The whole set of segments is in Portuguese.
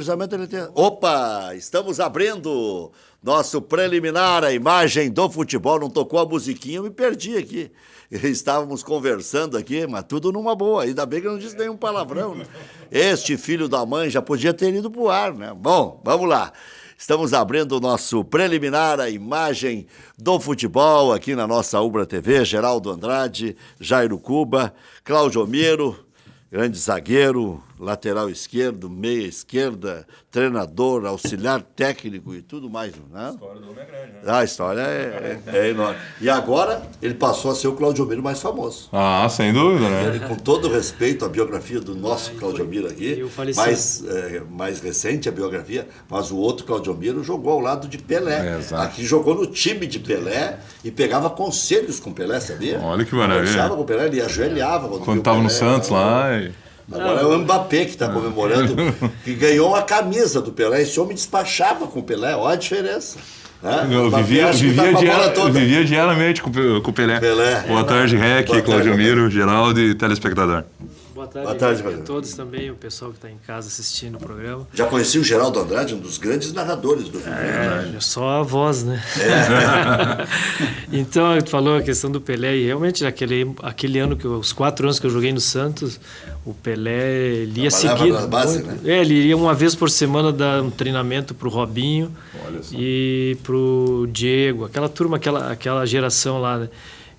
cruzamento ele tem... Opa, estamos abrindo nosso preliminar, a imagem do futebol. Não tocou a musiquinha, eu me perdi aqui. Estávamos conversando aqui, mas tudo numa boa. Ainda bem que eu não disse nenhum palavrão, né? Este filho da mãe já podia ter ido pro ar, né? Bom, vamos lá. Estamos abrindo o nosso preliminar, a imagem do futebol aqui na nossa Ubra TV. Geraldo Andrade, Jairo Cuba, Cláudio Miro, grande zagueiro, lateral esquerdo, meia esquerda, treinador, auxiliar técnico e tudo mais. Né? A história do homem é grande, né? A história é enorme. E agora ele passou a ser o Cláudio Miro mais famoso. Ah, sem dúvida, né? Com todo respeito à biografia do nosso Cláudio Miro aqui, mais recente a biografia, mas o outro Cláudio Miro jogou ao lado de Pelé. Aqui jogou no time de Pelé e pegava conselhos com Pelé, sabia? Olha que maravilha. Conversava com Pelé, ele ajoelhava quando estava no Santos lá. Agora é o Mbappé que está comemorando, que ganhou a camisa do Pelé. Esse homem despachava com o Pelé, olha a diferença. Eu vivia diariamente com o Pelé. Boa tarde, Rec, Cláudio Miro, Geraldo e telespectador. Boa tarde a todos também, o pessoal que está em casa assistindo o programa. Já conheci o Geraldo Andrade, um dos grandes narradores do filme. Só a voz, né? Então, tu falou a questão do Pelé, e realmente aquele ano, os 4 anos que eu joguei no Santos, o Pelé ele ia seguir. Base, né? Ele ia uma vez por semana dar um treinamento para o Robinho e para o Diego, aquela turma, aquela geração lá, né?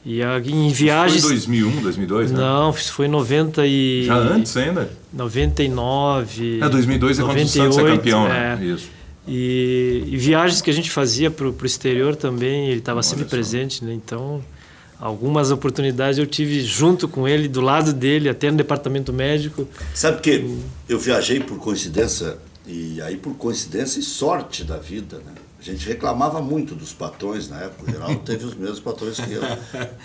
E em viagens... Foi 2001, 2002, né? Não, isso foi em 90 e... Já antes ainda? 99... 2002 é quando o Santos é campeão, né? Isso. E viagens que a gente fazia para o exterior também, ele estava sempre presente, né? Então, algumas oportunidades eu tive junto com ele, do lado dele, até no departamento médico. Sabe que eu viajei por coincidência, e aí por coincidência e sorte da vida, né? A gente reclamava muito dos patrões na época. O Geraldo teve os mesmos patrões que eu.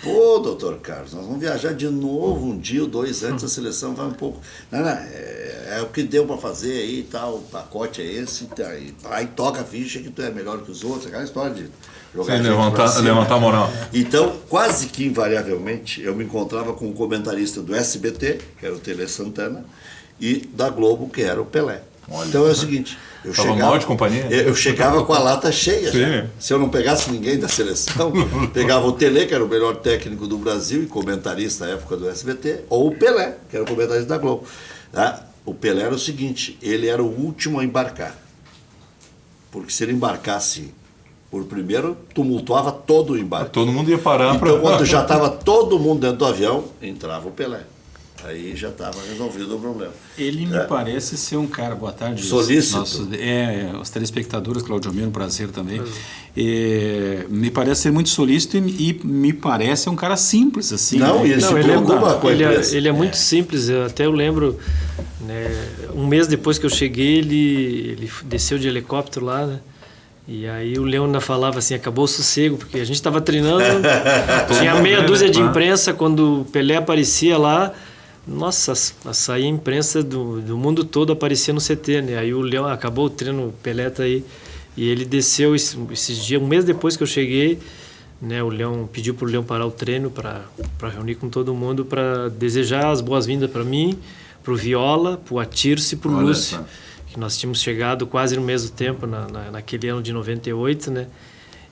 Pô, doutor Carlos, nós vamos viajar de novo um dia ou 2 antes, a seleção vai um pouco... Não, é o que deu para fazer aí e tal, o pacote é esse, tá, e aí toca a ficha que tu é melhor que os outros, aquela história de jogar... Sim, levantar a moral. Então, quase que invariavelmente, eu me encontrava com um comentarista do SBT, que era o Tele Santana, e da Globo, que era o Pelé. Então é o seguinte... Eu chegava com a lata cheia. Se eu não pegasse ninguém da seleção, pegava o Tele, que era o melhor técnico do Brasil e comentarista na época do SBT, ou o Pelé, que era o comentarista da Globo. Tá? O Pelé era o seguinte, ele era o último a embarcar. Porque se ele embarcasse por primeiro, tumultuava todo o embarque. Todo mundo ia parar. Então, quando já estava todo mundo dentro do avião, entrava o Pelé. Aí já estava resolvido o problema. Ele me parece ser um cara, boa tarde. Solícito. Os telespectadores, Cláudio Miro, prazer também. Me parece ser muito solícito e me parece um cara simples, assim. Não, né? ele se preocupa com a empresa. Ele é muito simples, até eu lembro, né, um mês depois que eu cheguei, ele desceu de helicóptero lá, né? E aí o Leão ainda falava assim, acabou o sossego, porque a gente estava treinando, tinha meia dúzia de imprensa, quando o Pelé aparecia lá, nossa, saía a imprensa do mundo todo, aparecia no CT, né? Aí o Leão, acabou o treino, o Pelé tá aí, e ele desceu esses dias, um mês depois que eu cheguei, né? O Leão pediu pro Leão parar o treino para reunir com todo mundo, para desejar as boas-vindas para mim, pro Viola, pro Atirce e pro Lúcio, que nós tínhamos chegado quase no mesmo tempo, naquele ano de 98, né?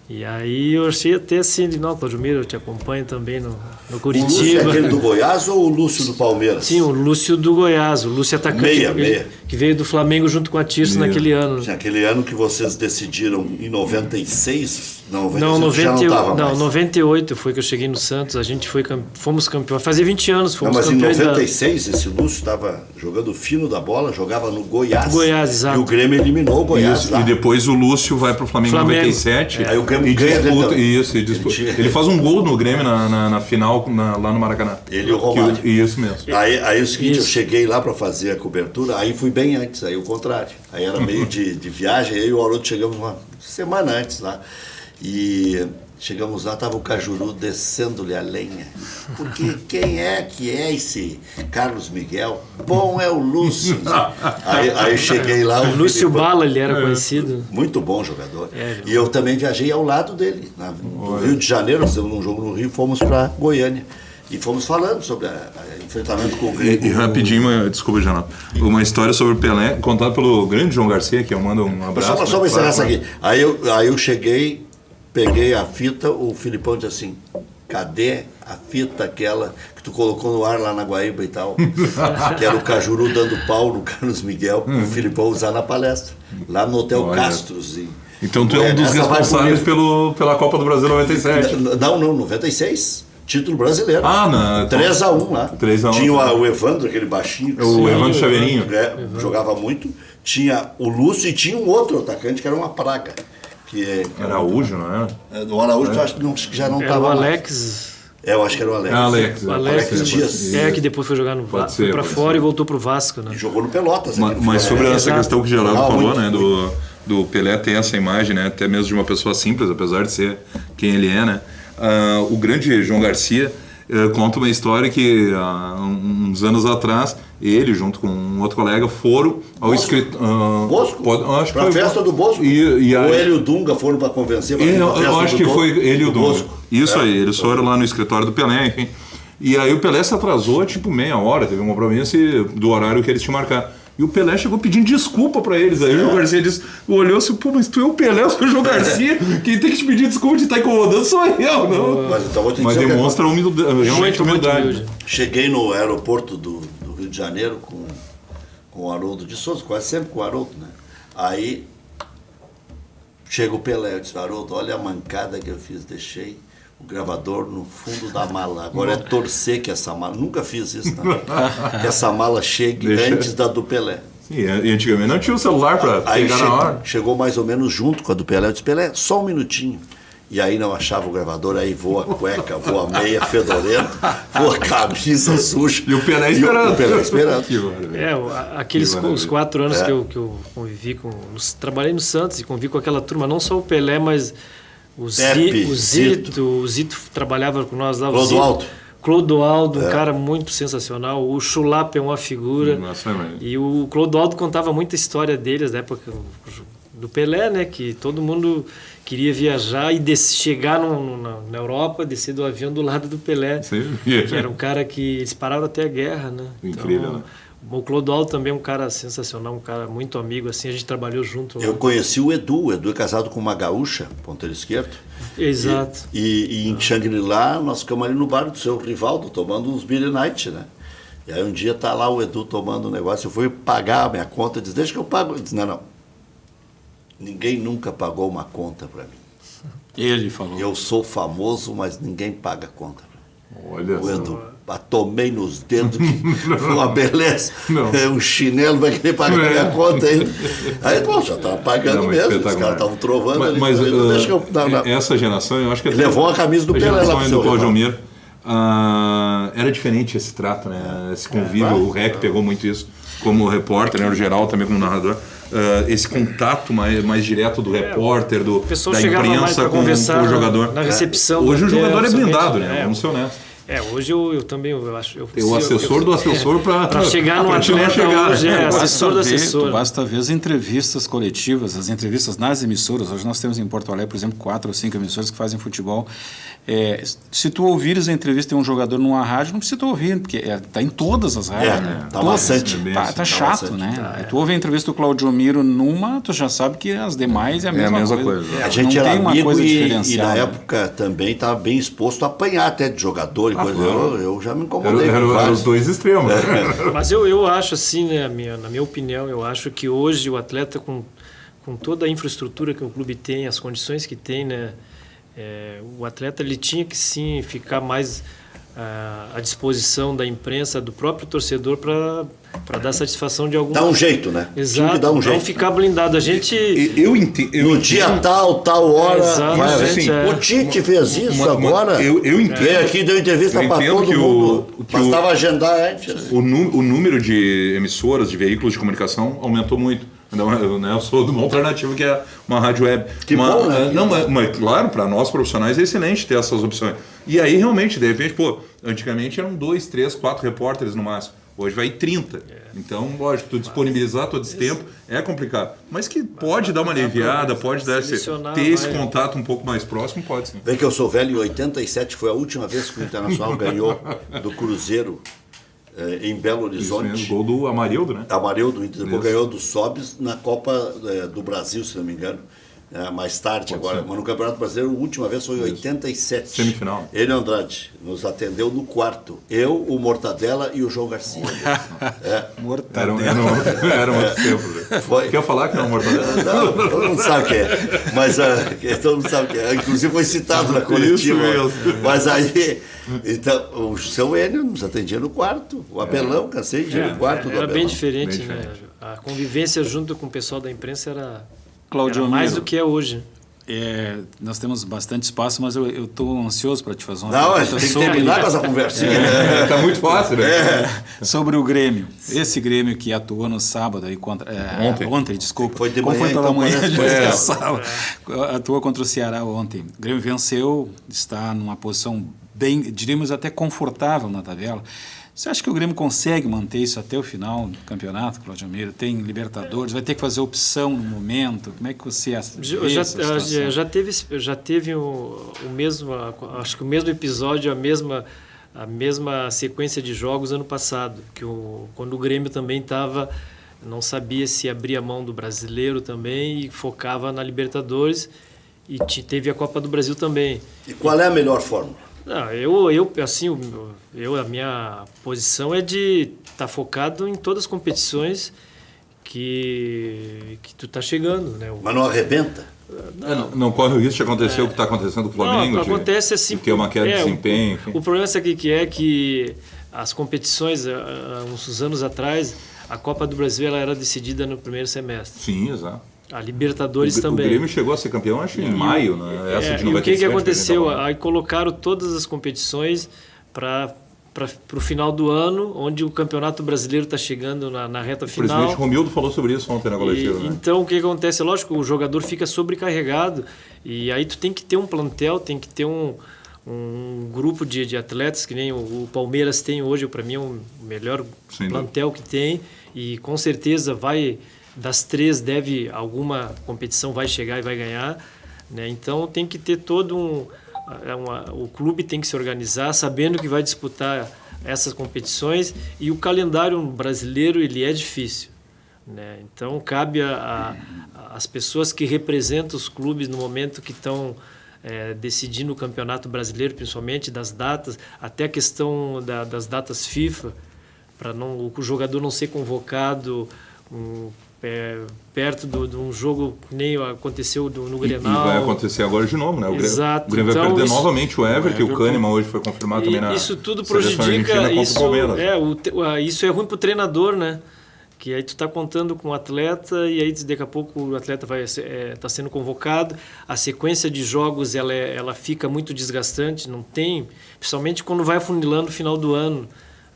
E aí eu achei até assim, não, Cláudio Miro, eu te acompanho também no Curitiba. O Lúcio é aquele do Goiás ou o Lúcio do Palmeiras? Sim, o Lúcio do Goiás, o Lúcio atacante, meia. Que veio do Flamengo junto com a Tirso naquele ano. Sim, aquele ano que vocês decidiram em 96... Não, já não estava mais. 98 foi que eu cheguei no Santos, a gente fomos campeões, fazia 20 anos fomos campeões. Mas em 96 esse Lúcio estava jogando fino da bola, jogava no Goiás. Goiás, exato. E o Grêmio eliminou o Goiás. Isso, e depois o Lúcio vai para o Flamengo em 97. Aí o Grêmio ganha ele faz um gol no Grêmio na final, lá no Maracanã. Ele e o Romário. Isso mesmo. Aí é o seguinte, eu cheguei lá para fazer a cobertura, aí fui bem antes, aí o contrário. Aí era meio de viagem, aí o Haroldo chegamos uma semana antes lá. E chegamos lá, estava o Cajuru descendo-lhe a lenha. Porque quem é que é esse Carlos Miguel? Bom, é o Lúcio. Aí eu cheguei lá... O Lúcio Bala, ele era conhecido. Muito bom jogador. E eu também viajei ao lado dele. No Rio de Janeiro, nós fizemos um jogo no Rio, fomos para Goiânia. E fomos falando sobre o enfrentamento com o Grêmio. E rapidinho, desculpa, Janal, uma história sobre o Pelé, contada pelo grande João Garcia, que eu mando um abraço. Só para encerrar essa aqui. Aí eu cheguei, peguei a fita, o Filipão disse assim, cadê a fita aquela que tu colocou no ar lá na Guaíba e tal? Que era o Cajuru dando pau no Carlos Miguel, o Filipão usar na palestra, lá no Hotel Castros. Então tu é um dos responsáveis pela Copa do Brasil 97. Não, 96. Título brasileiro. 3-1 lá. 3-1. Tinha o Evandro, aquele baixinho. O Evandro Chaveirinho. Jogava muito. Tinha o Lúcio e tinha um outro atacante que era uma praga. Araújo, não era? O Araújo eu acho que já não estava. Era o Alex. Eu acho que era o Alex. O Alex Dias. que depois foi jogar no Vasco. Foi pra fora e voltou pro Vasco, né? E jogou no Pelotas. Mas sobre essa questão que o Geraldo falou, né? Do Pelé ter essa imagem, né? Até mesmo de uma pessoa simples, apesar de ser quem ele é, né? O grande João Garcia conta uma história que há uns anos atrás ele junto com um outro colega foram ao escritório Bosco? Acho que pra festa do Bosco? Ou ele e o Dunga foram para convencer eu acho que foi ele e o Dunga. Isso aí, eles foram lá no escritório do Pelé, enfim. E aí o Pelé se atrasou tipo meia hora, teve um compromisso do horário que eles tinham marcado. E o Pelé chegou pedindo desculpa pra eles. Aí o João Garcia disse, olhou assim, pô, mas tu é o Pelé, eu sou o João Garcia. Quem tem que te pedir desculpa de estar incomodando sou eu, não. Mas demonstra realmente humildade. Cheguei no aeroporto do Rio de Janeiro com o Haroldo de Souza, quase sempre com o Haroldo, né? Aí chega o Pelé, eu disse, Haroldo, olha a mancada que eu fiz, deixei o gravador no fundo da mala. Agora é torcer que essa mala... Nunca fiz isso, né? Que essa mala chegue antes da do Pelé. Sim, e antigamente não tinha o celular para pegar na hora. Chegou mais ou menos junto com a do Pelé. Eu disse, Pelé, só um minutinho. E aí não achava o gravador, aí voa a cueca, voa a meia fedorenta, voa a camisa suja. E o Pelé esperando. O Pelé esperando. Os 4 anos que eu convivi com... Trabalhei no Santos e convivi com aquela turma, não só o Pelé, mas... O Zito trabalhava com nós lá. Clodoaldo, um cara muito sensacional. O Chulapa é uma figura. Nossa, e o Clodoaldo contava muita história deles, da época do Pelé, né? Que todo mundo queria viajar e chegar na Europa, descer do avião do lado do Pelé. Sim. Que era um cara que eles pararam até a guerra, né? Incrível, então, né? O Clodoaldo também é um cara sensacional, um cara muito amigo, assim, a gente trabalhou junto. Eu conheci o Edu é casado com uma gaúcha, ponteiro esquerdo. Exato. E em Xangri-Lá, nós ficamos ali no bar do seu Rivaldo, tomando uns Beer Night, né? E aí um dia tá lá o Edu tomando um negócio, eu fui pagar a minha conta, disse, deixa que eu pago. Ele disse, não. Ninguém nunca pagou uma conta para mim. Ele falou. Eu sou famoso, mas ninguém paga conta. Olha o Edu, tomei nos dedos, que uma beleza. Um chinelo vai querer pagar minha conta ainda. Aí, bom, já estava pagando mesmo, os caras estavam trovando ali. Mas essa geração, eu acho que... Levou a camisa do Pelé lá pro seu Claudio Miro. Era diferente esse trato, né? Esse convívio, o REC pegou muito isso como repórter, né? O Geral também como narrador. Esse contato mais direto do repórter, da imprensa com o jogador. Na recepção. Hoje o jogador é blindado, né? Vamos ser honestos. Hoje eu também acho. O assessor do assessor para chegar no atleta hoje assessor do assessor. Basta ver as entrevistas coletivas, as entrevistas nas emissoras. Hoje nós temos em Porto Alegre, por exemplo, 4 ou 5 emissoras que fazem futebol. Se tu ouvires a entrevista de um jogador numa rádio, não precisa tu ouvir, porque está em todas as rádios. Tá maçante. Tá chato, né? Tu ouve a entrevista do Claudio Miro numa, tu já sabe que as demais é a mesma coisa. A gente era amigo e na época também estava bem exposto a apanhar até de jogador e coisa. Eu já me incomodei. Eram os dois extremos. Mas eu acho assim, né, na minha opinião, eu acho que hoje o atleta com toda a infraestrutura que o clube tem, as condições que tem, né, o atleta ele tinha que sim ficar mais à disposição da imprensa, do próprio torcedor para dar satisfação de algum... Dá um jeito, né? Exato, que dar um jeito. Não ficar blindado. A gente... Eu entendo. No dia tal hora... O Tite fez isso agora. Eu entendo. Veio aqui, deu entrevista para todo mundo. Mas estava agendado antes. O número de emissoras, de veículos de comunicação aumentou muito. Eu sou de uma alternativa que é uma rádio web. Bom, né? Mas claro, para nós profissionais é excelente ter essas opções. E aí realmente, de repente, antigamente eram 2, 3, 4 repórteres no máximo. Hoje vai 30. Então, lógico, tu disponibilizar todo esse tempo é complicado. Mas que pode dar uma aliviada, pode dar ter esse contato um pouco mais próximo, pode sim. Vem que eu sou velho, em 87 foi a última vez que o Internacional ganhou do Cruzeiro em Belo Horizonte. Isso mesmo, gol do Amarildo, né? Amarildo, depois ganhou do Sobis na Copa do Brasil, se não me engano. Mais tarde agora, mas no Campeonato Brasileiro, a última vez foi em 87. Semifinal. Ele, Andrade, nos atendeu no quarto. Eu, o Mortadela e o João Garcia. Mortadela. Era um outro tempo. Foi. Quer falar que não é um Mortadela? Não, todo mundo sabe que é. Mas todo mundo sabe que é. Inclusive foi citado na coletiva. Isso mesmo. Mas aí, então, o seu Enio nos atendia no quarto. O Abelão, cansei de ir no quarto do Era Abelão. bem diferente, né? A convivência junto com o pessoal da imprensa era Claudio mais Miro, do que é hoje. nós temos bastante espaço, mas eu estou ansioso para te fazer uma Não, a pergunta gente tem que terminar com essa conversinha. Né? Tá muito fácil, né? sobre o Grêmio. Esse Grêmio que atuou no sábado aí contra ontem, desculpa. Foi de Como manhã, foi pela então, manhã, parece depois que da é. sábado. Atuou contra o Ceará ontem. O Grêmio venceu, está numa posição bem, diríamos até confortável na tabela. Você acha que o Grêmio consegue manter isso até o final do campeonato, Claudio Miro? Tem Libertadores, vai ter que fazer opção no momento? Como é que você vê essa situação? Já teve o mesmo, acho que o mesmo episódio, a mesma sequência de jogos ano passado, quando o Grêmio também não sabia se abria mão do brasileiro também e focava na Libertadores, e teve a Copa do Brasil também. E qual é a melhor fórmula? Não, a minha posição é de estar focado em todas as competições que tu está chegando, né? Mas não arrebenta? Não corre o risco de acontecer o que está acontecendo com o Flamengo? Não, acontece assim. De ter uma queda de desempenho, enfim. O problema é que as competições, uns anos atrás, a Copa do Brasil ela era decidida no primeiro semestre. Sim, exato. A Libertadores também. O Grêmio chegou a ser campeão, acho, em maio, né? Essa de 97. E o que aconteceu? Aí colocaram todas as competições para o final do ano, onde o Campeonato Brasileiro está chegando na reta final. O presidente Romildo falou sobre isso ontem na coletiva. Né? Então, o que acontece? Lógico, o jogador fica sobrecarregado e aí tu tem que ter um plantel, tem que ter um grupo de atletas, que nem o Palmeiras tem hoje, para mim é o melhor plantel que tem, e com certeza das três alguma competição vai chegar e vai ganhar, né? Então tem que ter o clube tem que se organizar sabendo que vai disputar essas competições, e o calendário brasileiro ele é difícil, né? Então cabe às pessoas que representam os clubes no momento que estão decidindo o Campeonato Brasileiro, principalmente das datas, até a questão das datas FIFA, para o jogador não ser convocado perto de um jogo que nem aconteceu no Grenal. E vai acontecer agora de novo, né? Exato. O Grêmio vai perder novamente o Everton, que o Kahneman hoje foi confirmado também na isso tudo seleção prejudica. argentina contra o Palmeiras. Isso é ruim para o treinador, né? Que aí tu está contando com o atleta e aí daqui a pouco o atleta está sendo convocado. A sequência de jogos ela fica muito desgastante, não tem, principalmente quando vai afunilando no final do ano.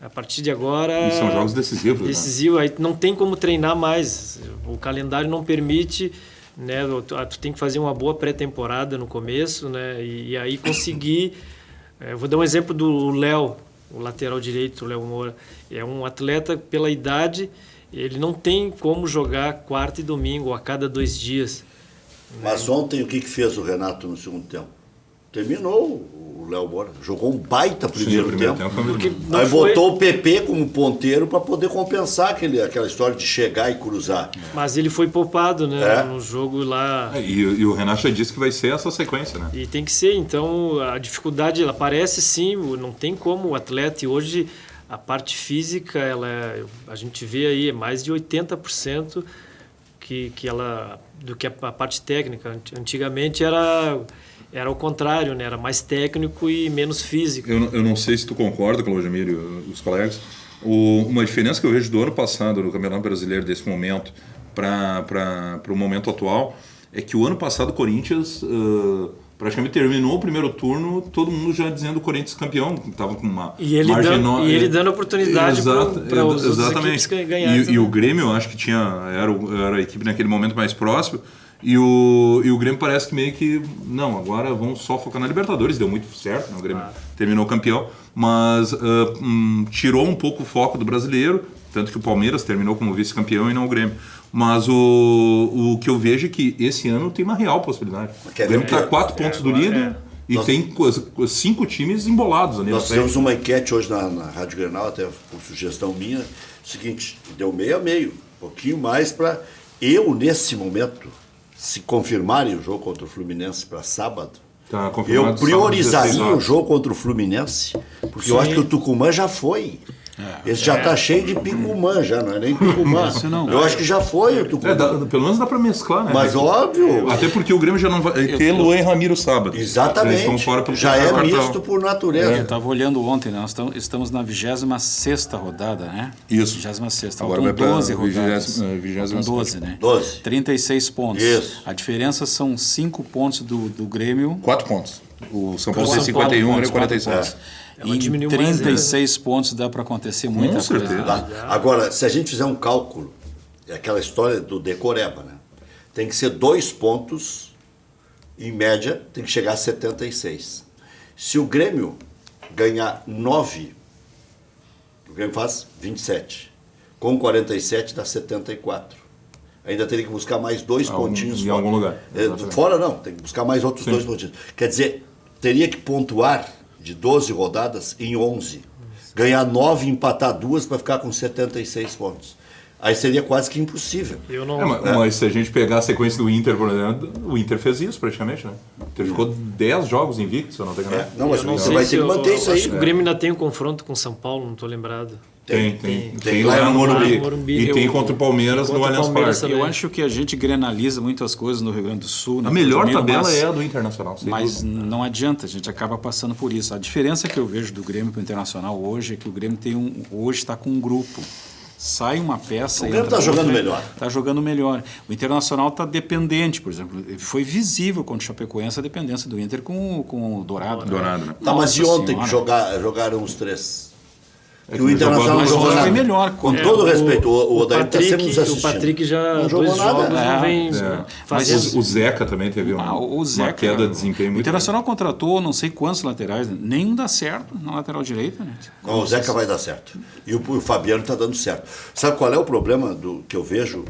A partir de agora... E são jogos decisivos. Decisivo, né? Aí não tem como treinar mais. O calendário não permite, né? Tu tem que fazer uma boa pré-temporada no começo, né? E aí conseguir... Eu vou dar um exemplo do Léo, o lateral direito, o Léo Moura. É um atleta pela idade, ele não tem como jogar quarta e domingo a cada 2 dias. Mas ontem o que fez o Renato no segundo tempo? Terminou o Léo Moura. Jogou um baita primeiro tempo. Aí botou o PP como ponteiro para poder compensar aquela história de chegar e cruzar. Mas ele foi poupado, né? No jogo lá. E o Renato já disse que vai ser essa sequência, né? E tem que ser. Então, a dificuldade, ela aparece sim. Não tem como o atleta. E hoje, a parte física, a gente vê aí, mais de 80% do que a parte técnica. Antigamente era o contrário, né? Era mais técnico e menos físico. Eu não sei se tu concorda, Claudio Miro e os colegas. Uma diferença que eu vejo do ano passado no Campeonato Brasileiro, desse momento, para o momento atual, é que o ano passado o Corinthians praticamente terminou o primeiro turno, todo mundo já dizendo o Corinthians campeão, estava com uma margem ele dando oportunidade para os outros equipes ganharem. E o Grêmio, eu acho que era a equipe naquele momento mais próximo, E o Grêmio parece que meio que, não, agora vamos só focar na Libertadores, deu muito certo, né? O Grêmio terminou campeão, mas tirou um pouco o foco do brasileiro, tanto que o Palmeiras terminou como vice-campeão e não o Grêmio. Mas o que eu vejo é que esse ano tem uma real possibilidade. O Grêmio está a 4 pontos do líder e tem 5 times embolados ali. Nós fizemos uma enquete hoje na Rádio Grenal, até por sugestão minha, o seguinte, deu meio a meio, um pouquinho mais para eu, nesse momento, se confirmarem o jogo contra o Fluminense para sábado, Tá eu priorizaria sábado, o jogo contra o Fluminense, porque eu acho que o Tucumã já foi. Esse já está cheio de Picumã, já não é nem Picumã. Eu acho que já foi o Tucumã. Pelo menos dá para mesclar, né? Mas óbvio. Até porque o Grêmio já não vai ter Luan e Ramiro sábado. Exatamente. Eles estão fora pelo já é cartão. misto por natureza. Eu estava olhando ontem, né? Nós estamos na 26ª rodada, né? Isso. 26ª. Agora Faltam vai pra 12 rodadas. 20ª. Faltam 12, né? 12. 36 pontos. Isso. A diferença são 5 pontos do Grêmio. 4 pontos. O São Paulo Pro tem São Paulo, 51 e pontos, 47. Ela Em diminuiu mais, 36 pontos dá para acontecer muita coisa. certeza. Tá? Agora, se a gente fizer um cálculo, é aquela história do decoreba, né? Tem que ser 2 pontos, em média, tem que chegar a 76. Se o Grêmio ganhar 9, o Grêmio faz 27. Com 47 dá 74. Ainda teria que buscar mais 2 pontinhos em fora. algum lugar. Fora não, tem que buscar mais outros 2 pontinhos. Quer dizer, teria que pontuar de 12 rodadas em 11. Ganhar 9 e empatar 2 para ficar com 76 pontos. Aí seria quase que impossível. Eu não... Mas se a gente pegar a sequência do Inter, por exemplo, o Inter fez isso praticamente, né? O Inter ficou 10 jogos invictos, se eu não tenho nada. Não, mas Eu não você sei vai se ter que manter isso aí. Acho que o Grêmio ainda tem um confronto com o São Paulo, não estou lembrado. Tem lá lá no no Morumbi. Morumbi. E tem contra o Palmeiras no Allianz Parque. Eu acho que a gente grenaliza muitas coisas no Rio Grande do Sul. A melhor tabela é a do Internacional. Mas não adianta, a gente acaba passando por isso. A diferença que eu vejo do Grêmio para o Internacional hoje é que o Grêmio hoje está com um grupo. Sai uma peça... O Grêmio está jogando melhor. Está jogando melhor. O Internacional está dependente, por exemplo. Foi visível contra o Chapecoense a dependência do Inter com o Dourado. Dourado, né? Tá, mas e Nossa ontem que Senhora. jogaram os 3? É Que o Internacional não jogou nada. foi melhor. Com todo respeito, o Odair está sempre nos assistindo. O Patrick já não jogou 2 nada. jogos não vem fazendo. O Zeca também teve O Zeca, uma queda de desempenho o muito Internacional contratou não sei quantos laterais, né? Nenhum dá certo na lateral direita. Né? Não, o Zeca vai dar certo. E o Fabiano está dando certo. Sabe qual é o problema que eu vejo?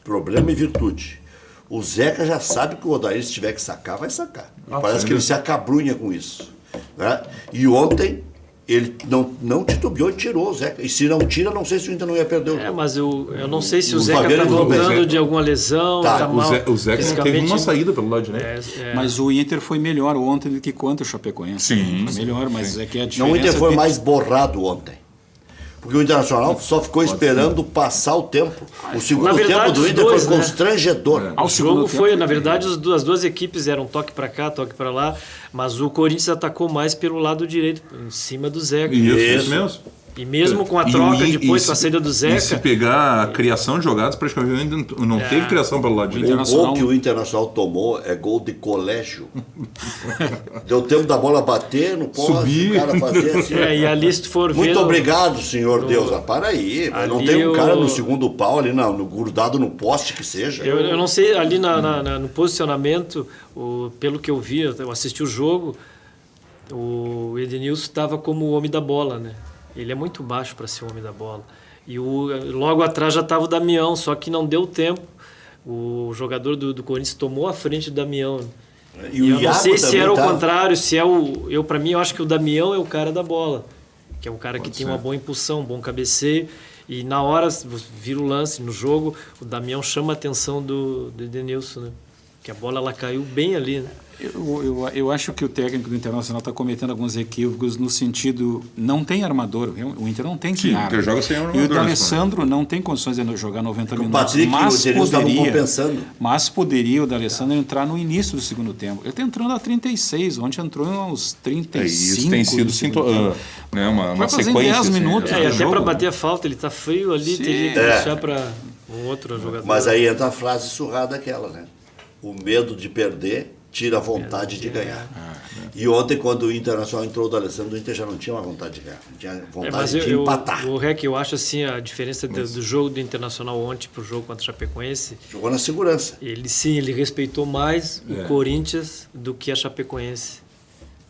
Problema e virtude. O Zeca já sabe que o Odair, se tiver que sacar, vai sacar. E parece que ele se acabrunha com isso. Né? E ontem... ele não titubeou e tirou o Zeca. E se não tira, não sei se o Inter não ia perder o jogo. Mas eu não sei se o O Zeca Fabiano está entrou bem. voltando de alguma lesão. Tá, mal O Zeca não teve fisicamente. uma saída pelo lado direito. Mas o Inter foi melhor ontem do que contra o Chapecoense. Sim, Foi melhor, mas é que a diferença... Não, o Inter foi é que- mais borrado ontem. Porque o Internacional só ficou esperando passar o tempo. O segundo Na verdade, tempo do os Inter dois, foi né? constrangedor. Ao O segundo jogo tempo, foi, na verdade, as duas equipes eram toque para cá, toque para lá, mas o Corinthians atacou mais pelo lado direito, em cima do Zeca. Isso mesmo. E mesmo com a E troca o- depois e com a se- saída do E se Zeca, pegar a criação de jogadas, praticamente não teve criação pelo lado direito. O Internacional- gol que o Internacional tomou é gol de colégio. Deu tempo da bola bater no poste, Subir. o cara fazer assim. e ali se tu for ver... Muito obrigado, senhor Deus. Ah, para aí. Mas não Ali tem um cara o- no segundo pau ali, não, grudado no poste que seja. Eu não sei, ali no posicionamento, pelo que eu vi, eu assisti o jogo, o Edenilson estava como o homem da bola, né? Ele é muito baixo para ser o homem da bola. E logo atrás já estava o Damião, só que não deu tempo. O jogador do Corinthians tomou a frente do Damião. E E o eu não Iago sei se também era o tá- contrário, se é para mim, eu acho que o Damião é o cara da bola, que é um cara que tem uma boa impulsão, um bom cabeceio. E na hora, vira o lance no jogo, o Damião chama a atenção do Edenilson, né? Que a bola ela caiu bem ali, né? Eu acho que o técnico do Internacional está cometendo alguns equívocos no sentido... Não tem armador. O Inter não tem quem Sim, o arma. Inter joga sem armador, E o né? D'Alessandro não tem condições de jogar 90 minutos. Patrick e o mas Denilson estavam compensando. Mas poderia o D'Alessandro entrar no início do segundo tempo. Ele está entrando a 36, ontem entrou aos 35 Isso tem sido do segundo tempo. uma Vai fazer em sequência. 10 assim, minutos, né? E É, até jogo, para né? bater a falta, ele tá frio ali, Sim. teria que deixar para um outro jogador. Mas aí entra a frase surrada aquela, né? O medo de perder tira a vontade de ganhar. E ontem, quando o Internacional entrou do Alessandro, o Inter já não tinha uma vontade de ganhar, tinha vontade de empatar. O Rec, eu acho assim, a diferença do jogo do Internacional ontem pro jogo contra o Chapecoense, Jogou na segurança. ele respeitou mais o Corinthians do que a Chapecoense.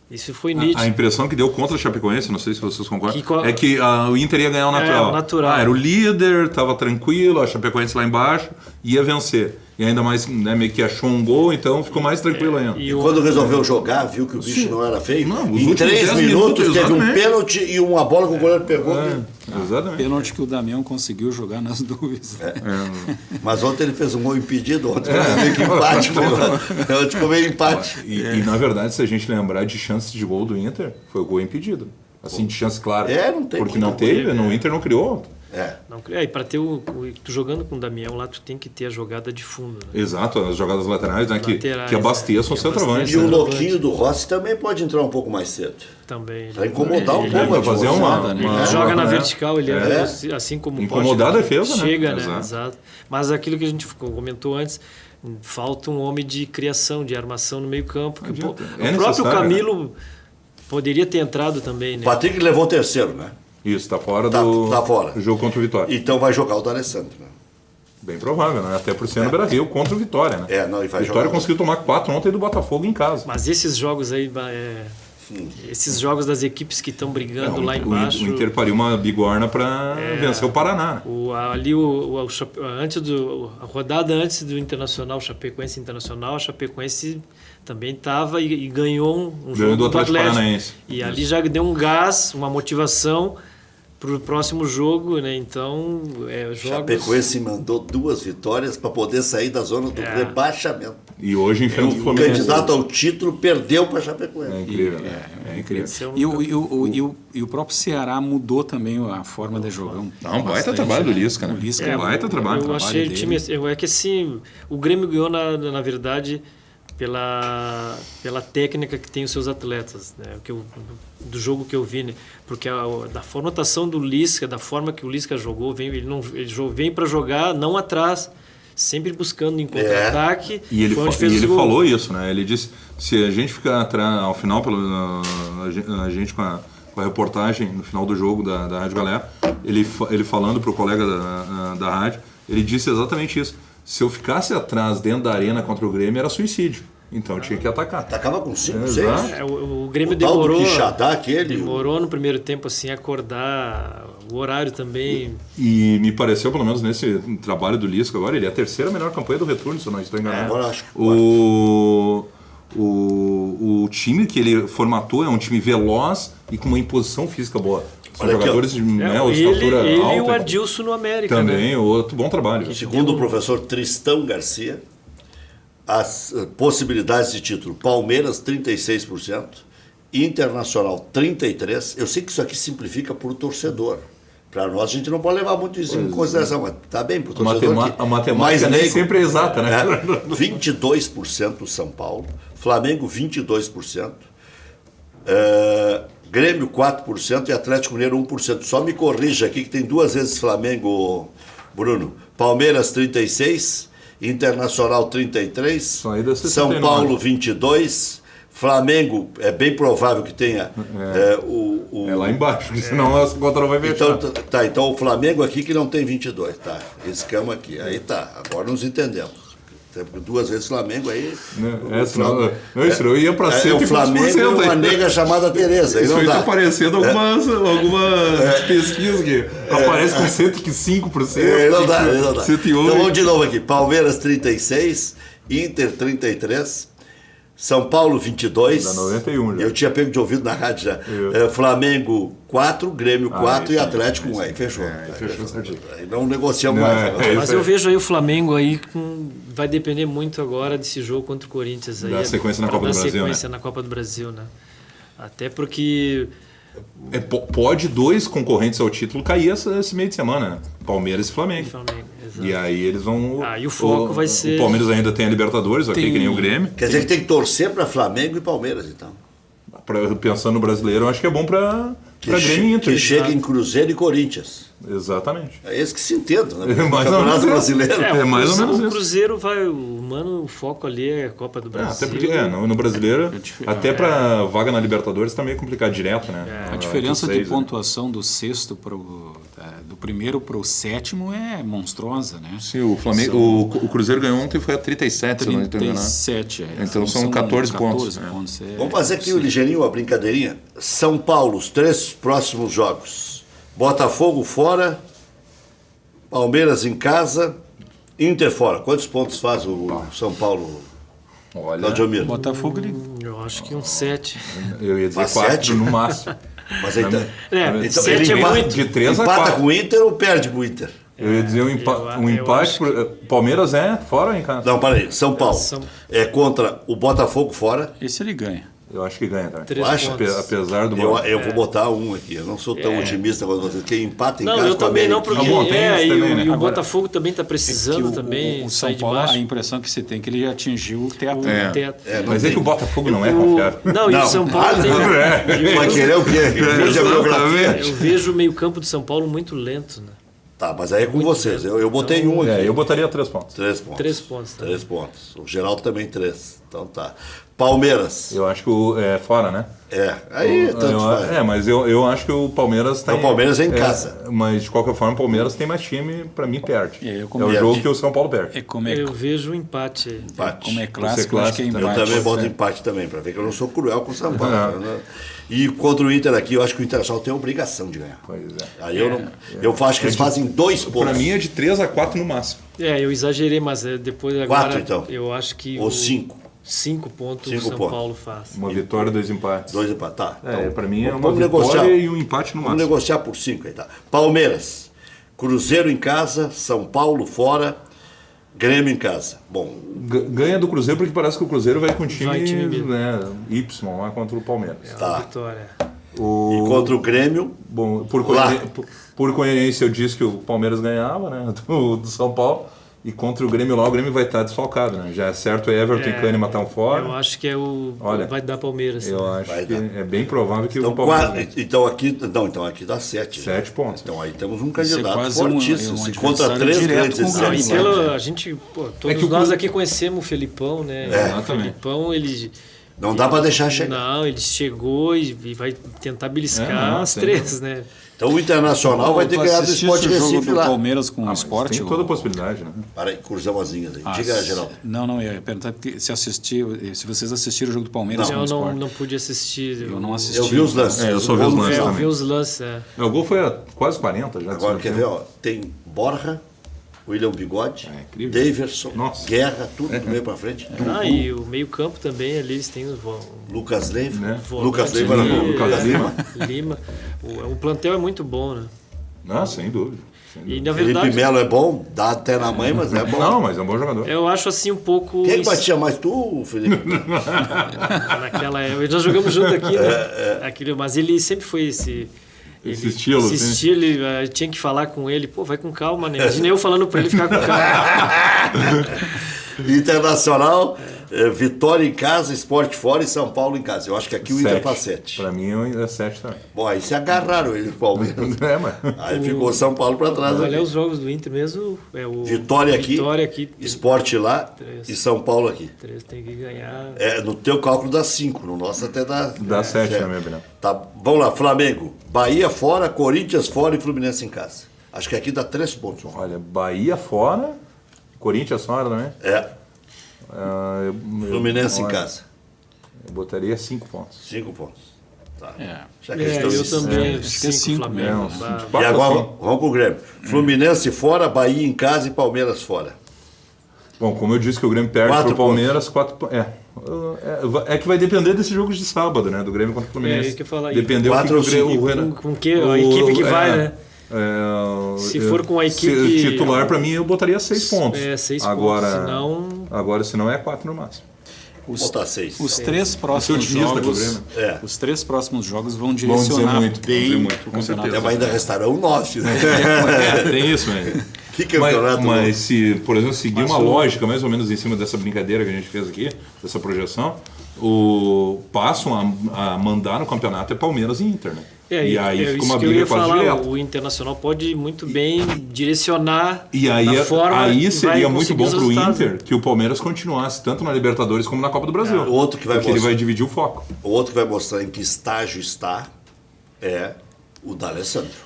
Isso foi nítido. A impressão que deu contra a Chapecoense, não sei se vocês concordam, é que o Inter ia ganhar o natural. natural. Era o líder, estava tranquilo, a Chapecoense lá embaixo, ia vencer. E ainda mais, né, meio que achou um gol, então ficou mais tranquilo ainda. E quando resolveu jogar, viu que o bicho não era feio. Não, os em últimos 3 10 minutos teve um exatamente. pênalti e uma bola que o goleiro pegou. Exatamente. Pênalti que o Damião conseguiu jogar nas dúvidas. Mas ontem ele fez um gol impedido, ontem foi meio que empate. Ontem ficou meio empate. E na verdade, se a gente lembrar de chances de gol do Inter, foi o gol impedido. Assim, de chance clara. Não tem. Porque não teve, o Inter não criou. E para ter tu jogando com o Damião lá, tu tem que ter a jogada de fundo. Né? Exato, as jogadas laterais, né, Laterais, que abasteçam o centroavante. E o Louquinho do Rossi também pode entrar um pouco mais cedo. Também. Para incomodar um pouco. Vai fazer Ele joga na né? vertical, ele assim como Incomodar pode, a defesa, né? chega, né? Exato. Mas aquilo que a gente comentou antes, falta um homem de criação, de armação no meio campo. Que, o próprio Camilo poderia ter entrado também, né? O Patrick levou o terceiro, né? Isso, está fora Tá do fora. jogo contra o Vitória. Então vai jogar o D'Alessandro, né? Bem provável, né? Até por ser no Beira-Rio contra o Vitória, né? E vai Vitória jogar. conseguiu tomar 4 ontem do Botafogo em casa. Mas esses jogos aí, esses jogos das equipes que estão brigando lá embaixo... O Inter pariu uma bigorna para vencer o Paraná. A rodada antes do Internacional, Chapecoense Internacional, a Chapecoense também estava e ganhou um jogo do Atlético Paranaense. E ali já deu um gás, uma motivação para o próximo jogo, né? Então, jogos... Chapecoense mandou 2 vitórias para poder sair da zona do rebaixamento. E hoje enfrenta o O Fluminense. candidato ao título perdeu para Chapecoense. É incrível. É incrível. E o próprio Ceará mudou também a forma de jogar. Não, baita trabalho do Lisca, né? O Lisca baita trabalho. Eu achei o time... É que assim, o Grêmio ganhou, na verdade... Pela técnica que tem os seus atletas, né? Do jogo que eu vi, né? Porque da formação do Lisca, da forma que o Lisca jogou, ele vem para jogar não atrás, sempre buscando em contra-ataque. E ele falou isso, né? Ele disse, se a gente ficar atrás, ao final, a gente com a reportagem no final do jogo da Rádio Galera, ele falando para o colega da rádio, ele disse exatamente isso. Se eu ficasse atrás dentro da arena contra o Grêmio, era suicídio. Então eu tinha que atacar. Atacava com 5, 6. O Grêmio demorou no primeiro tempo assim, acordar, o horário também. E me pareceu, pelo menos nesse trabalho do Lisca agora, ele é a terceira melhor campanha do retorno, se eu não estou enganado. Agora acho que o time que ele formatou é um time veloz e com uma imposição física boa. São jogadores de estatura alta. Ele e o Adilson no América. Também, né? outro bom trabalho. Segundo o professor Tristão Garcia, as possibilidades de título: Palmeiras 36%, Internacional 33%. Eu sei que isso aqui simplifica para o torcedor. Para nós, a gente não pode levar muito isso em consideração, mas está bem para o torcedor. A matemática nem sempre é exata, né? 22% São Paulo, Flamengo 22%, Grêmio 4% e Atlético Mineiro 1%. Só me corrija aqui que tem 2 vezes Flamengo, Bruno. Palmeiras 36%, Internacional 33%, São Paulo 22%, Flamengo é bem provável que tenha É lá embaixo, porque senão a conta não vai fechar. Então o Flamengo aqui que não tem 22, tá? Riscamos aqui. Aí tá, agora nos entendemos. 2 vezes Flamengo aí. Eu ia para 100%. O Flamengo é uma nega chamada Tereza. Isso aí está aparecendo algumas pesquisas que aparece com 105%. Não dá. 108%. Então vamos de novo aqui. Palmeiras 36%, Inter 33%, São Paulo 22%. Dá 91 já. Eu tinha pego de ouvido na rádio já. Flamengo 4%, Grêmio 4% e Atlético 1%. Aí fechou. Fechou certinho. Aí não negociamos mais. Mas eu vejo aí o Flamengo aí vai depender muito agora desse jogo contra o Corinthians. Aí, da sequência na Copa do Brasil, sequência na Copa do Brasil, né? Até porque... Pode 2 concorrentes ao título cair esse meio de semana, né? Palmeiras e Flamengo. Exato. E aí eles vão... E o foco vai ser... O Palmeiras ainda tem a Libertadores, ok, que nem o Grêmio. Quer dizer que tem que torcer para Flamengo e Palmeiras, então. Pensando no brasileiro, eu acho que é bom para para Grêmio e Inter. Que chega em Cruzeiro e Corinthians. Exatamente. É esse que se entenda, né? Mais ou Campeonato menos. Brasileiro. É mais ou menos o isso. Cruzeiro vai, o foco ali é a Copa do Brasil. Até porque no Brasileiro, até para vaga na Libertadores tá meio complicado direto, né? A diferença de seis, né? pontuação do sexto do primeiro para o sétimo é monstruosa, né? Sim, o Flamengo, o Cruzeiro ganhou ontem, foi a 37, se eu não estou enganado. 37, Então são 14 pontos. Vamos fazer aqui ligeirinho uma brincadeirinha. São Paulo, os 3 próximos jogos. Botafogo fora, Palmeiras em casa, Inter fora. Quantos pontos faz o São Paulo, Olha, Claudiomiro? Botafogo, ele Eu acho que uns 7. eu ia dizer Faz 4 7? no máximo. Mas então, É, então 7 é empata, muito. De 3 a empata 4. com o Inter ou perde com o Inter? Eu ia dizer um eu empate. acho que- Palmeiras é fora ou em casa? Não, peraí. São Paulo São- é contra o Botafogo fora. esse ele ganha. Eu acho que ganha também. 3 acha? pontos. Apesar do. Eu vou botar um aqui. Eu não sou tão otimista quanto vocês. Quem empata em Não, casa eu com a também não, América. porque bom, tem isso e também, né? o Agora, Botafogo também está precisando Que também o sair São de Paulo, baixo. a impressão que se tem é que ele já atingiu o teto. O né? teto. Mas é tem. que o Botafogo não é confiável. Não, e o São Paulo tem. Vai querer o quê? Veja a biografia. Eu vejo o meio-campo do São Paulo muito lento, né? Tá, mas aí é com vocês. Eu botei um aqui. Eu botaria 3 pontos. 3 pontos. 3 pontos, tá? 3 pontos. O Geraldo também 3. Então tá. Palmeiras. Eu acho que é fora, né? Aí tanto faz. Mas eu acho que o Palmeiras tá. O Palmeiras é em casa. Mas de qualquer forma, o Palmeiras tem mais time, pra mim perde. É, eu É o concordo. jogo que o São Paulo perde. Como Eu vejo um empate aí. Empate. é clássico, eu acho que é clássico, Eu empate. também boto é. empate também, pra ver que eu não sou cruel com o São Paulo. Né? E contra o Inter aqui, eu acho que o Internacional tem a obrigação de ganhar. Pois é. Aí eu não. Eu acho que eles fazem 2 pontos. Pra mim é de 3 a 4 no máximo. Eu exagerei, mas depois agora. 4, então. Eu acho que. Ou 5. 5 pontos 5 o São pontos. Paulo faz. Uma vitória, 2 empates. 2 empates. Tá. Pra mim é uma vamos vitória negociar. e um empate no Vamos máximo. negociar por 5 aí, tá? Palmeiras. Cruzeiro em casa, São Paulo fora, Grêmio em casa. Bom, Ganha do Cruzeiro porque parece que o Cruzeiro vai com o time, Vai time B. né, Y lá contra o Palmeiras. tá. Vitória. E contra o Grêmio, Bom, Lá. por coerência eu disse que o Palmeiras ganhava, né, do São Paulo. E contra o Grêmio lá, o Grêmio vai estar desfalcado, né? Já é certo Everton e Kahneman estão fora. Eu acho que Olha, vai dar Palmeiras. Eu acho Vai que dar. é bem provável que então, o Palmeiras ganhe. então aqui dá 7. 7 pontos. Então aí temos um Isso é candidato quase fortíssimo. um Se contra adversário 3 direto grandes com o esse Grêmio. ano, Pelo, sabe? a gente, todos que o nós Cru- aqui conhecemos o Felipão, né? O Felipão, ele. Não dá para deixar chegar. Não, ele chegou e vai tentar beliscar não, as tem 3, né? Então o Internacional vai ter Tu ganhado o assististe Sport o jogo Recife do lá. Palmeiras com o Mas Sport? tem toda a possibilidade, né? Para aí, cruzamos as linhas aí. Diga, Geraldo. Não, eu ia perguntar porque se vocês assistiram o jogo do Palmeiras com o Eu Sport. não pude assistir. Eu não assisti. Eu vi os lances. Eu só vi os lances Eu também. vi os lances. O gol foi a quase 40 já. Agora, quer ver, ó, tem Borja, William Bigode, incrível. Daverson, Nossa. Guerra, tudo do meio para frente. E o meio-campo também, ali eles têm Lucas Leiva. Né? Lucas volante Leiva, ali, não, Lucas Lima. Lima. O plantel é muito bom, né? Não, sem dúvida. E na Felipe verdade, Melo é bom, dá até na mãe, mas é bom. Não, mas é um bom jogador. eu acho assim um pouco. Quem é que batia mais tu, Felipe? Naquela época. Já jogamos junto aqui, né? Aquilo, mas ele sempre foi esse. Esse estilo, Esse assim. estilo, tinha que falar com ele, pô, vai com calma, né? Imagina eu falando pra ele ficar com calma. Internacional, Vitória em casa, Sport fora e São Paulo em casa. Eu acho que aqui o Inter faz 7. Pra mim é 7 também. Bom, aí se agarraram ele, o Palmeiras. É, mas... Aí ficou São Paulo para trás. Olha Aqui. os jogos do Inter mesmo. É o Vitória aqui, Vitória Sport lá 3. e São Paulo aqui. 3 tem que ganhar. No teu cálculo dá 5, no nosso até dá... Dá 7, na minha opinião. Tá, vamos lá, Flamengo. Bahia fora, Corinthians fora e Fluminense em casa. Acho que aqui dá 3 pontos. João. Olha, Bahia fora, Corinthians fora também. Fluminense em olha, casa. Eu botaria 5 pontos. 5 pontos. Tá. É. Já que eles estão Eu em- também. acho que é 5 Flamengo. mesmo. Bah. E Quatro agora assim. vamos pro Grêmio. Fluminense fora, Bahia em casa e Palmeiras fora. Bom, como eu disse que o Grêmio perde 4 pro Palmeiras, 4 pontos. É que vai depender desses jogos de sábado, né? Do Grêmio contra o Fluminense. É, isso que eu ia falar aí. Depender o que 4 ou o Grêmio... 5. o Renan- Com que a equipe que vai, né? Se for com a equipe- titular, pra mim, eu botaria 6 pontos. 6 agora, pontos. Agora, se não é 4 no máximo. Vou botar 6. Os 3 próximos otimista com o jogos, Grêmio. os 3 próximos jogos vão dizer direcionar muito, vão bem dizer muito, o com campeonato. certeza. Mas ainda restarão 9, né? Tem isso, velho. Que campeonato. Mas se, por exemplo, seguir uma lógica mais ou menos em cima dessa brincadeira que a gente fez aqui, dessa projeção, passam a mandar no campeonato é Palmeiras e Inter, né? E aí fica isso uma que eu briga ia quase falar, direta. o Internacional pode muito bem direcionar E aí, da forma aí que seria vai muito conseguir bom os pro resultados. Inter que o Palmeiras continuasse tanto na Libertadores como na Copa do Brasil. O outro que vai porque ele mostrar- vai dividir o foco. O outro que vai mostrar em que estágio está é o D'Alessandro.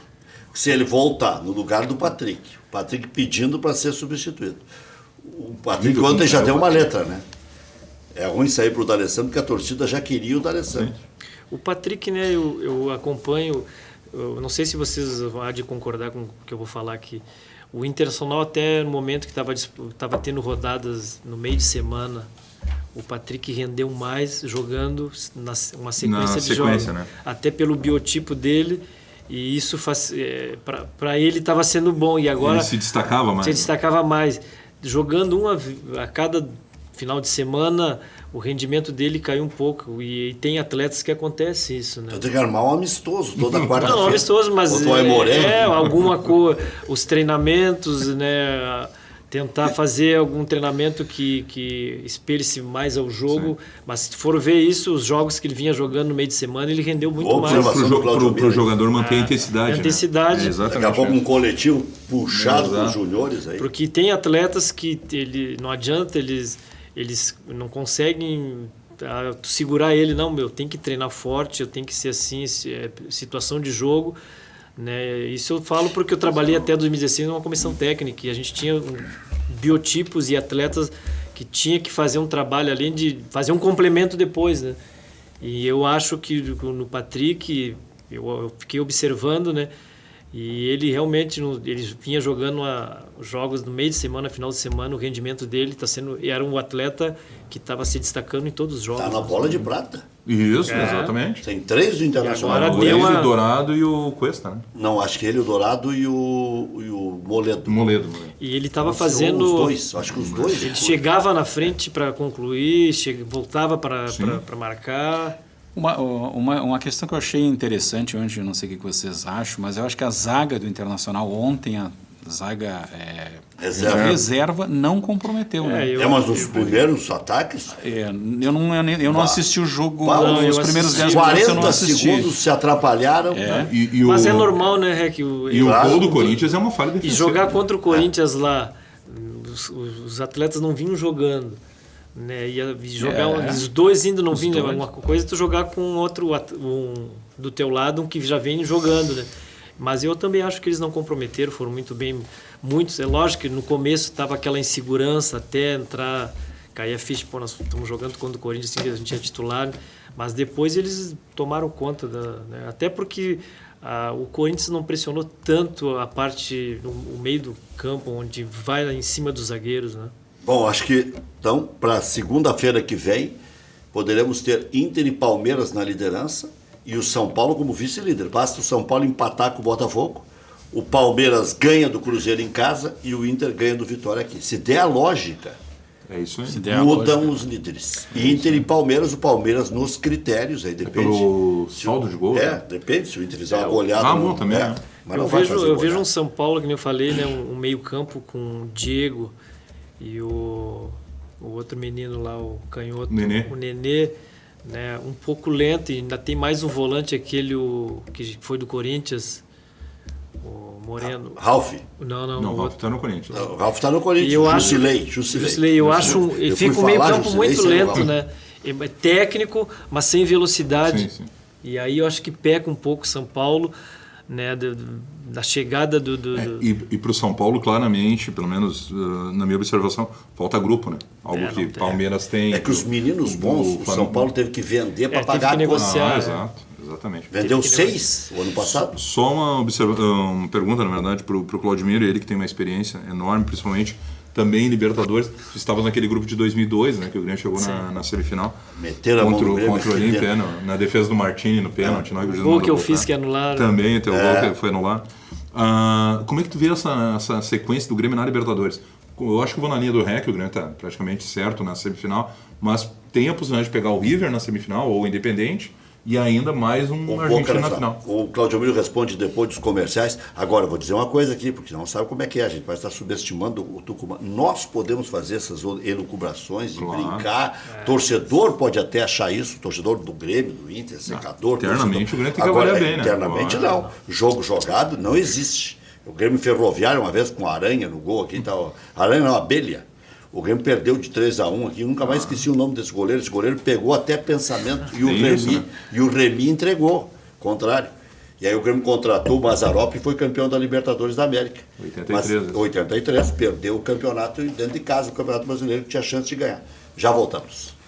Se ele voltar no lugar do Patrick, o Patrick pedindo para ser substituído. O Patrick Lindo, ontem já né, deu o uma Patrick. letra, né? É ruim sair pro D'Alessandro porque a torcida já queria o D'Alessandro. O Patrick, né, eu acompanho, eu não sei se vocês vão de concordar com o que eu vou falar aqui. O Internacional, até no momento que estava tendo rodadas no meio de semana, o Patrick rendeu mais jogando uma sequência de jogos. Né? Até pelo biotipo dele, e isso para ele estava sendo bom. E agora Ele se destacava mais. se destacava mais. Jogando a cada final de semana, o rendimento dele caiu um pouco. E tem atletas que acontece isso, né? Eu tenho que armar um amistoso toda quarta-feira. Não, amistoso, mas Contra o Aimoré. alguma coisa, os treinamentos, né? Tentar fazer algum treinamento que espelhe-se mais ao jogo. Sim. Mas se for ver isso, os jogos que ele vinha jogando no meio de semana, ele rendeu muito Boa mais. observação do Claudio Pro Miller. jogador manter a intensidade. a intensidade. Né? Daqui a Exatamente. pouco um coletivo puxado Exato. dos juniores aí. Porque tem atletas que não adianta, eles não conseguem segurar ele. Não, tem que treinar forte, eu tenho que ser assim, situação de jogo. Né? Isso eu falo porque eu trabalhei até 2016 numa comissão técnica e a gente tinha biotipos e atletas que tinha que fazer um trabalho além de fazer um complemento depois, né? E eu acho que no Patrick eu fiquei observando, né? E ele realmente ele vinha jogando jogos no meio de semana, final de semana, o rendimento dele era um atleta que estava se destacando em todos os jogos. Tá na bola de prata. Isso, exatamente. Tem 3 do Internacional. E agora O deu Ele, o Dourado e o Cuesta, né? Não, acho que ele, o Dourado e o Moledo. Moledo. E ele estava Os fazendo. dois, acho que os dois. Ele chegava na frente para concluir, voltava para marcar. Uma questão que eu achei interessante ontem, eu não sei o que vocês acham, mas eu acho que a zaga do Internacional ontem, a zaga reserva não comprometeu. Né? Mas nos primeiros ataques, Eu não assisti o jogo, eu os primeiros 10 minutos 40 eu não assisti. segundos se atrapalharam. Mas é normal, né, Rec? E o gol do Corinthians é uma falha E defensiva. jogar contra o Corinthians lá, os atletas não vinham jogando. Né? E jogar os dois ainda não vinham. Uma coisa é tu jogar com outro do teu lado, um que já vem jogando, né? Mas eu também acho que eles não comprometeram, foram muito bem. É lógico que no começo estava aquela insegurança até entrar, cair a ficha, nós estamos jogando contra o Corinthians, assim, a gente é titular, mas depois eles tomaram conta, né? Até porque o Corinthians não pressionou tanto a parte, o meio do campo, onde vai lá em cima dos zagueiros, né? Bom, acho que, então, para segunda-feira que vem, poderemos ter Inter e Palmeiras na liderança e o São Paulo como vice-líder. Basta o São Paulo empatar com o Botafogo, o Palmeiras ganha do Cruzeiro em casa e o Inter ganha do Vitória aqui. Se der a lógica, É isso aí. mudam os líderes. Inter e Palmeiras, o Palmeiras nos critérios, aí depende. Pelo saldo de gol. né? Depende, se o Inter fizer uma goleada. bom também, né? Mas Eu não vai fazer vejo goleada. um São Paulo, que nem eu falei, né? Um meio-campo com o Diego e o outro menino lá, o canhoto, Nenê. o Nenê, né? Um pouco lento, e ainda tem mais um volante, que foi do Corinthians, o Moreno. Ralf. Não, Não, o Ralf tá no Corinthians. O Ralf está no Corinthians. E eu acho- Jusilei. Eu acho ele Eu fui fica um meio falar, campo Jusilei, muito sem o lento, Ralf. né? É técnico, mas sem velocidade. Sim. E aí eu acho que peca um pouco São Paulo, né? Da chegada do E para o São Paulo, claramente, pelo menos na minha observação, falta grupo, né? Algo não que tem. Palmeiras tem. É que os meninos bons, o São Paulo teve que vender para teve pagar que a conta. negociar. Exato, exatamente. Vendeu Teve que 6 o ano passado. Só uma pergunta, na verdade, para o Claudimiro, ele que tem uma experiência enorme, principalmente também em Libertadores. Estava naquele grupo de 2002, né, que o Grêmio chegou na semifinal. Meteram a mão no Grêmio, contra o meteram. Olímpia, na defesa do Martini, no pênalti. O juiz gol mandou que eu voltar. fiz que anularam. Também, o teu gol que foi anulado. Como é que tu vê essa sequência do Grêmio na Libertadores? Eu acho que eu vou na linha do REC, o Grêmio está praticamente certo na semifinal, mas tem a possibilidade de pegar o River na semifinal, ou o Independente, e ainda mais um Argentina na final. O Claudio Miro responde depois dos comerciais. Agora, eu vou dizer uma coisa aqui, porque não sabe como é que é. A gente vai estar subestimando o Tucumã. Nós podemos fazer essas elucubrações e brincar. Torcedor pode até achar isso. Torcedor do Grêmio, do Inter, secador. Internamente torcedor. o Grêmio tem que Agora, avaliar bem, né? Internamente não. Jogo jogado não existe. O Grêmio Ferroviário, uma vez com a Aranha no gol aqui, Aranha não, Abelha. O Grêmio perdeu de 3-1 aqui, nunca mais esqueci o nome desse goleiro. Esse goleiro pegou até pensamento e o Remy entregou, contrário. E aí o Grêmio contratou o Mazzaropi e foi campeão da Libertadores da América. 83, perdeu o campeonato dentro de casa, o Campeonato Brasileiro que tinha chance de ganhar. Já voltamos.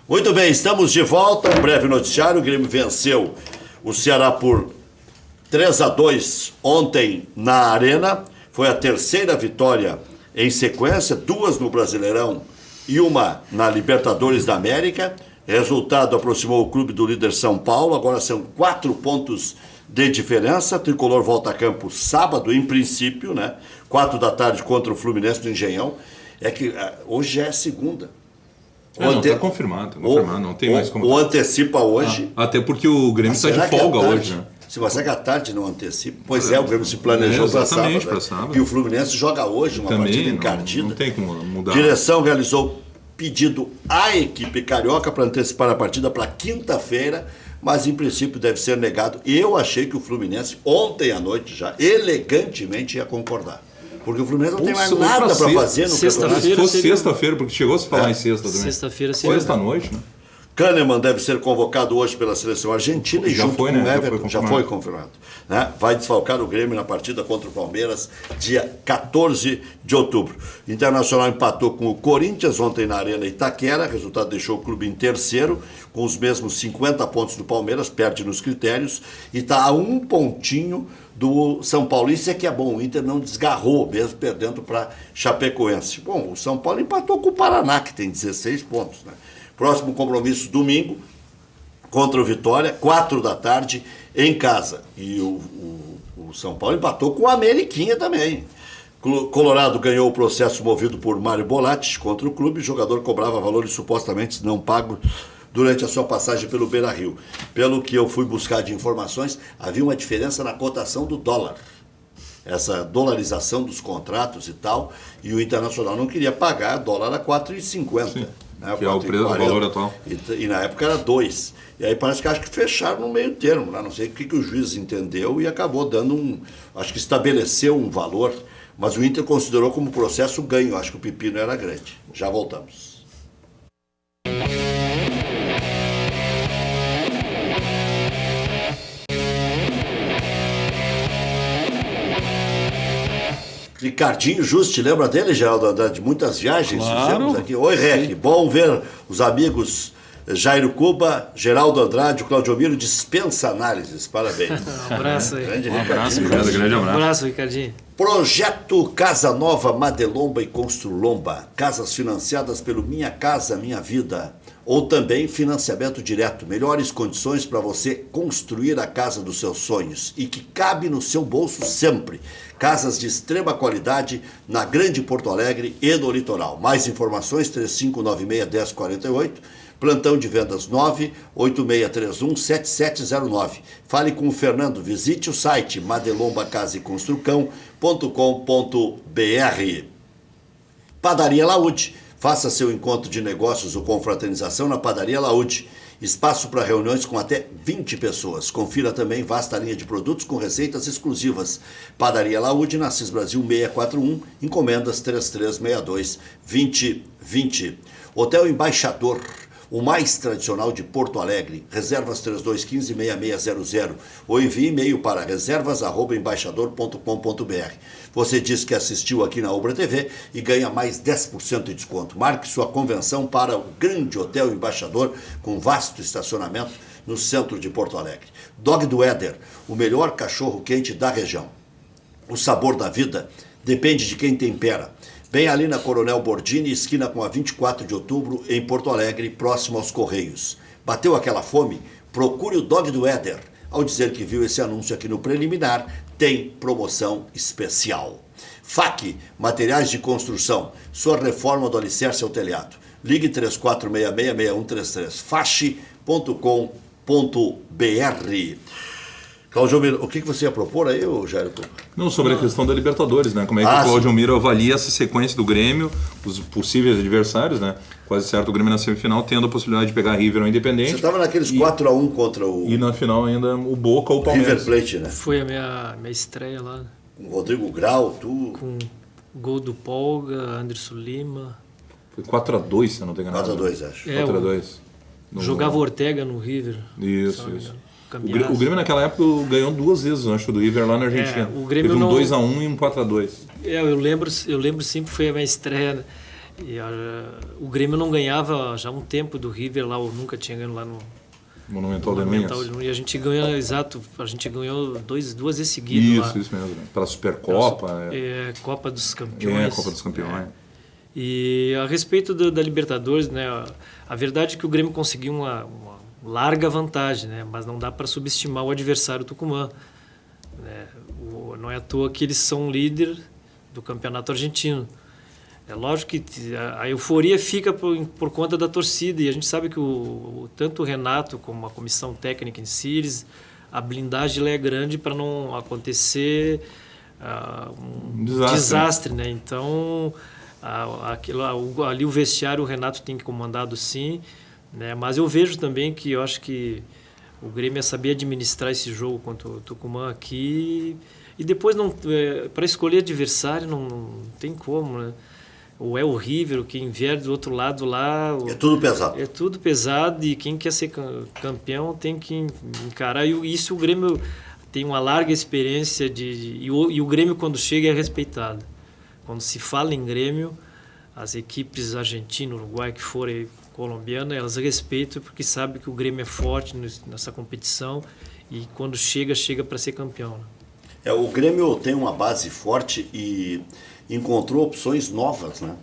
Muito bem, estamos de volta. Um breve noticiário. O Grêmio venceu o Ceará por 3-2 ontem na Arena. Foi a terceira vitória em sequência, 2 no Brasileirão e 1 na Libertadores da América. Resultado aproximou o clube do líder São Paulo. Agora são 4 pontos de diferença. Tricolor volta a campo sábado, em princípio, né? 4 da tarde contra o Fluminense do Engenhão. É que hoje é segunda. Não, está confirmado, não tem mais como. Ou antecipa hoje. Até porque o Grêmio está de folga hoje, né? Se você que a tarde não antecipa. Pois o Grêmio se planejou para sábado. E o Fluminense joga hoje uma partida encardida. Não tem como mudar. Direção realizou pedido à equipe carioca para antecipar a partida para quinta-feira, mas em princípio deve ser negado. Eu achei que o Fluminense, ontem à noite já, elegantemente ia concordar. Porque o Fluminense não tem mais nada para fazer no campeonato. Se fosse sexta-feira, porque chegou a se falar em sexta também. Sexta-feira seria. Sexta-noite, né? Kahneman deve ser convocado hoje pela seleção argentina e junto com o Everton, já foi confirmado. Né? Vai desfalcar o Grêmio na partida contra o Palmeiras, dia 14 de outubro. O Internacional empatou com o Corinthians ontem na Arena Itaquera, resultado deixou o clube em terceiro, com os mesmos 50 pontos do Palmeiras, perde nos critérios, e está a 1 pontinho do São Paulo. Isso é que é bom, o Inter não desgarrou, mesmo perdendo para Chapecoense. Bom, o São Paulo empatou com o Paraná, que tem 16 pontos, né? Próximo compromisso, domingo, contra o Vitória, 4 da tarde, em casa. E o São Paulo empatou com o Ameriquinha também. Colorado ganhou o processo movido por Mário Bolatti contra o clube. O jogador cobrava valores supostamente não pagos durante a sua passagem pelo Beira-Rio. Pelo que eu fui buscar de informações, havia uma diferença na cotação do dólar. Essa dolarização dos contratos e tal, e o Internacional não queria pagar dólar a 4,50. Né, que é o valor atual. E na época era 2. E aí parece que acho que fecharam no meio termo. Né? Não sei o que o juiz entendeu e acabou dando acho que estabeleceu um valor, mas o Inter considerou como processo ganho. Acho que o pepino era grande. Já voltamos. Ricardinho Juste, lembra dele, Geraldo Andrade? Muitas viagens fizemos aqui. Oi, Rec, bom ver os amigos Jairo Cuba, Geraldo Andrade, o Claudio Miro dispensa análises. Parabéns. Um abraço aí. Grande abraço, grande abraço. Um abraço, Ricardinho. Projeto Casa Nova, Madelomba e Construlomba. Casas financiadas pelo Minha Casa Minha Vida. Ou também financiamento direto. Melhores condições para você construir a casa dos seus sonhos e que cabe no seu bolso sempre. Casas de extrema qualidade na Grande Porto Alegre e no litoral. Mais informações 3596-1048. Plantão de vendas 98631-7709. Fale com o Fernando. Visite o site madelombacaseconstrucão.com.br. Padaria Laúde. Faça seu encontro de negócios ou confraternização na Padaria Laúde. Espaço para reuniões com até 20 pessoas. Confira também vasta linha de produtos com receitas exclusivas. Padaria Laúde, na Assis Brasil 641, encomendas 3362-2020. Hotel Embaixador, o mais tradicional de Porto Alegre. Reservas 3215-6600 ou envie e-mail para reservas@embaixador.com.br. Você diz que assistiu aqui na Ubra TV e ganha mais 10% de desconto. Marque sua convenção para o grande Hotel Embaixador com vasto estacionamento no centro de Porto Alegre. Dog do Éder, o melhor cachorro quente da região. O sabor da vida depende de quem tempera. Bem ali na Coronel Bordini, esquina com a 24 de outubro, em Porto Alegre, próximo aos Correios. Bateu aquela fome? Procure o Dog do Éder. ao dizer que viu esse anúncio aqui no Preliminar, tem promoção especial. FAC, materiais de construção, sua reforma do alicerce ao telhado. Ligue 3466-6133, fache.com.br. Claudio Miro, o que você ia propor aí, Jairo? Não, sobre a questão da Libertadores, né? Como é que o Claudio Miro avalia essa sequência do Grêmio, os possíveis adversários, né? Quase certo o Grêmio na semifinal, tendo a possibilidade de pegar River ou Independente. Você estava naqueles 4-1 contra o... E na final ainda o Boca ou o Palmeiras. River Plate, né? Foi a minha estreia lá. Com o Rodrigo Grau, tu... Com gol do Polga, Anderson Lima. Foi 4-2, se eu não tenho enganado. 4-2, acho. 4-2. Jogava Ortega no River. Isso. O Grêmio naquela época ganhou 2 vezes, acho, do River lá na Argentina. O Grêmio teve um não... 2-1 e um 4-2. Eu lembro sempre, foi a minha estreia. Né? E, o Grêmio não ganhava já há um tempo do River lá, ou nunca tinha ganho lá no Monumental de Nunes. E a gente ganhou, a gente ganhou 2 vezes seguidas lá. Isso mesmo. Pela Supercopa. Copa dos Campeões. Copa dos Campeões. E a respeito da Libertadores, né, a verdade é que o Grêmio conseguiu uma larga vantagem, né, mas não dá para subestimar o adversário Tucumã. Né, não é à toa que eles são líder do campeonato argentino. É lógico que a euforia fica por conta da torcida, e a gente sabe que tanto o Renato como a comissão técnica em si, a blindagem lá é grande para não acontecer um desastre, né? Então, ali o vestiário o Renato tem comandado sim, né? Mas eu vejo também que eu acho que o Grêmio ia saber administrar esse jogo contra o Tucumã aqui, e depois para escolher adversário não tem como, né? Ou é o River, quem vier do outro lado lá... É tudo pesado. É tudo pesado, e quem quer ser campeão tem que encarar. E isso o Grêmio tem uma larga experiência e o Grêmio, quando chega, é respeitado. Quando se fala em Grêmio, as equipes argentinas, Uruguai, que forem colombianas, elas respeitam porque sabem que o Grêmio é forte nessa competição, e quando chega para ser campeão. O Grêmio tem uma base forte e encontrou opções novas, né?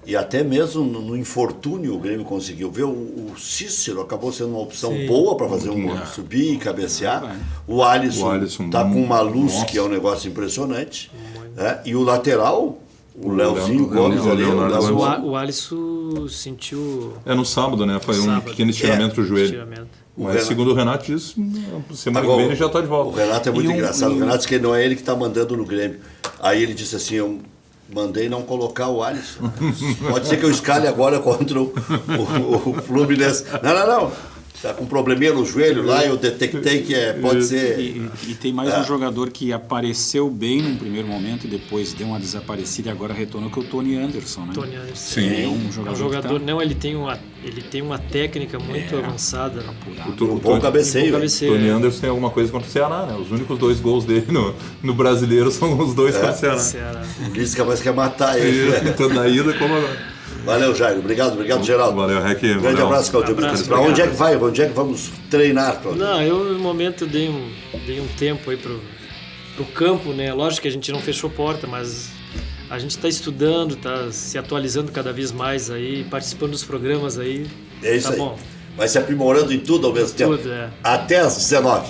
E até mesmo no infortúnio o Grêmio conseguiu ver. O Cícero acabou sendo uma opção boa para fazer subir e cabecear. O Alisson está com uma luz que é um negócio impressionante. E o lateral, o Leozinho Gomes ali. O Alisson sentiu... no sábado, né? Foi um pequeno estiramento do joelho. Mas segundo o Renato disse, semana que vem ele já está de volta. O Renato é muito engraçado. O Renato disse que não é ele que está mandando no Grêmio. Aí ele disse assim, eu mandei não colocar o Alisson. Pode ser que eu escale agora contra o Fluminense. Não. Está com um probleminha no joelho lá, eu detectei que pode ser... E tem mais um jogador que apareceu bem num primeiro momento e depois deu uma desaparecida e agora retornou, que é o Tony Anderson, né? Tony Anderson. Sim. É um jogador não, ele tem uma técnica muito avançada. Um bom cabeceio. Tony Anderson tem alguma coisa contra o Ceará, né? Os únicos 2 gols dele no Brasileiro são os 2 contra o Ceará. Diz que mais quer matar ele. Tanto na ida como agora. Valeu, Jairo. Obrigado, Geraldo. Valeu, Rec. Grande abraço, Claudio. Para onde é que vai? Onde é que vamos treinar, Claudio? Não, eu no momento dei um tempo aí pro campo, né? Lógico que a gente não fechou porta, mas a gente está estudando, está se atualizando cada vez mais aí, participando dos programas aí. É isso aí. Bom. Vai se aprimorando em tudo ao mesmo tempo. Tudo, Até às 19h.